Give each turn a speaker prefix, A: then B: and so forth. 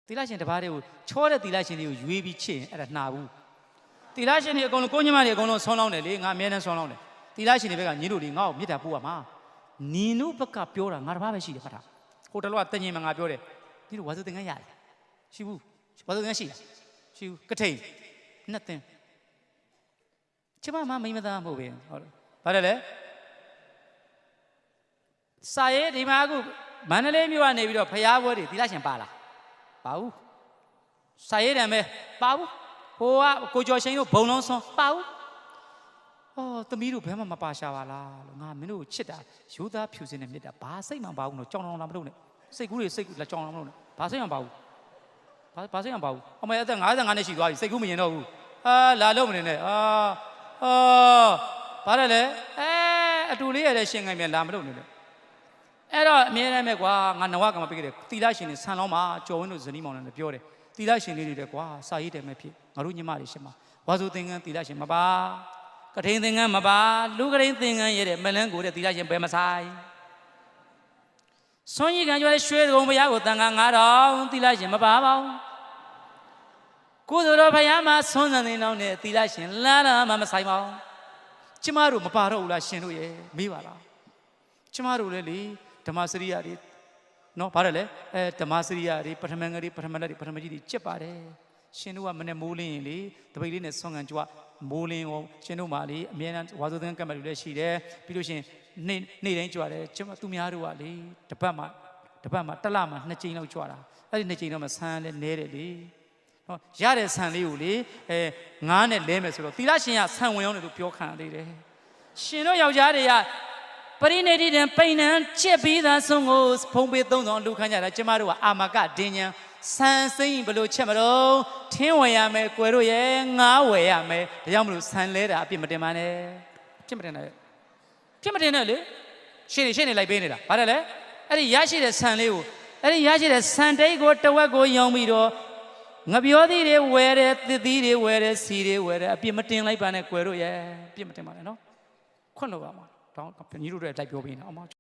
A: သီလရှင်တစ်ပါးတည်းကိုချောတဲ့သီလရှင်တွေကိုရွေးပြီးချစ်ရင်အဲ့ဒါနှာဘူးသီလရှင်တွေအကုန်လုံးကိုညမတွေအကုန်လုံးဆောင်းလောင်းတယ်လေငါအမြဲတမ်းဆောင်းလောင်းတယ်သီလရှင်တွေဘက်ကညီတို့တွေငါ့ကိုမေတ္တာပို့ရမှာညီတို့ဘက်ကပြောတာငါတစ်ပါးပဲရှိတယ်ဖတ်တာဟိုတလောကတညင်မှာငါပြောတယ်ဒီလိုဝါစုသင်္ကန်းရတယ်ရှိဘူးဝါစုသင်္ကန်းရှိလားရှိဘူးကထိန်နှစ်သင်ကျမမိမသားမဟုတ်ပဲဟုတ်တယ်ဘာလဲလဲစာရေးဒီမှာအခုမန္တလေးမြို့ကနေပြီးတော့ဖျားပွဲတွေသီလရှင်ပါလားပါဘူးစာရေးတယ်မဲပါဘူးဟိုကကိုကျော်ရှိန်တို့ဘုံလုံးဆွန်ပါဘူးသမီးတို့ဘယ်မှမပါရှာပါလားလို့ငါမင်းတို့ချစ်တာရိုးသားဖြူစင်တဲ့မြတ်တာဘာစိတ်မှမပါဘူးလို့ကြောင်တောင်လာမလုပ်နဲ့စိတ်ကူးတွေစိတ်ကူးလက်ကြောင်လာမလုပ်နဲ့ဘာစိတ်မှမပါဘူးဘာစိတ်မှမပါဘူးအမေအသက်55နှစ်ရှိသွားပြီစိတ်ကူးမရင်တော့ဘူးလာလို့မနေနဲ့ဘာလဲလဲအတူလေးရတဲ့ရှင်ခိုင်မြန်လာမလုပ်နဲ့အဲ့တော့အမြဲတမ်းပဲကွာငါနဝကမှာပြခဲ့တယ်သီလရှင်တွေဆန်လောင်းမှာကျော်ဝင်းတို့ဇနီးမောင်နဲ့ပြောတယ်သီလရှင်လေးတွေတဲ့ကွာစာရေးတယ်မဲ့ဖြစ်ငါတို့ညီမတွေရှင်မှာဝါစုသင်္ကန်းသီလရှင်မပါကထိန်သင်္ကန်းမပါလူကထိန်သင်္ကန်းရတဲ့မလန်းကိုတဲ့သီလရှင်ဘယ်မဆိုင်ဆွန်ကြီးကံကြွတဲ့ရွှေကုံဘုရားကိုတန်ခါ9000သီလရှင်မပါပါဘူးကိုယ်တော်ဘုရားမှာဆွမ်းစံနေတော့တဲ့သီလရှင်လာတာမှမဆိုင်ပါဘူးကျမတို့မပါတော့ဘူးလားရှင်တို့ရဲ့မေးပါလားကျမတို့လည်းလေဓမ္မစရိယတွေနော်ဗါတယ်လေဓမ္မစရိယတွေပထမငယ်တွေပထမလက်တွေပထမကြီးတွေကြက်ပါတယ်ရှင်တို့ကမနဲ့မိုးလင်းရင်လေတပိတ်လေးနဲ့ဆွမ်းကန်ကြွမိုးလင်းကိုရှင်တို့မှလေအမြဲတမ်းဝါစုသင်္ကန်းကတ်မှတ်လို့လည်းရှိတယ်ပြီးလို့ရှင်နေ့တိုင်းကြွတယ်ကျမသူများတို့ကလေတပတ်မှတစ်လမှ2ကြိမ်လောက်ကြွတာအဲ့ဒီ2ကြိမ်တော့မှဆန်းလဲနဲတယ်လေနော်ရတဲ့ဆန်လေးကိုလေငားနဲ့လဲမယ်ဆိုတော့သီလရှင်ကဆန်ဝင်အောင်လို့ပြောခံသေးတယ်ရှင်တို့ယောက်ျားတွေကပရိနေတိတံပိန်နံချက်ပြီးသားဆုံးကိုဖုံးပေး3000လူခန်းကြတာကျမတို့ကအာမကဒင်းညာဆန်စိမ့်ဘလို့ချက်မလို့ထင်းဝယ်ရမယ်ကွယ်တို့ရဲ့ငားဝယ်ရမယ်ဒါကြောင့်မလို့ဆန်လဲတာအပြစ်မတင်ပါနဲ့ပြစ်မတင်နဲ့လေရှင်းနေလိုက်ပေးနေတာဘာလဲလဲအဲ့ဒီရရှိတဲ့ဆန်လေးကိုအဲ့ဒီရရှိတဲ့ဆန်တိတ်ကိုတဝက်ကိုရောင်းပြီးတော့ငပြောသီးတွေဝယ်တယ်သစ်သီးတွေဝယ်တယ်စီတွေဝယ်တယ်အပြစ်မတင်လိုက်ပါနဲ့ကွယ်တို့ရဲ့အပြစ်မတင်ပါနဲ့နော်ခွန့်လို့ပါမှာတောင်းညီတို့တွေလိုက်ပြောပေးနေအောင်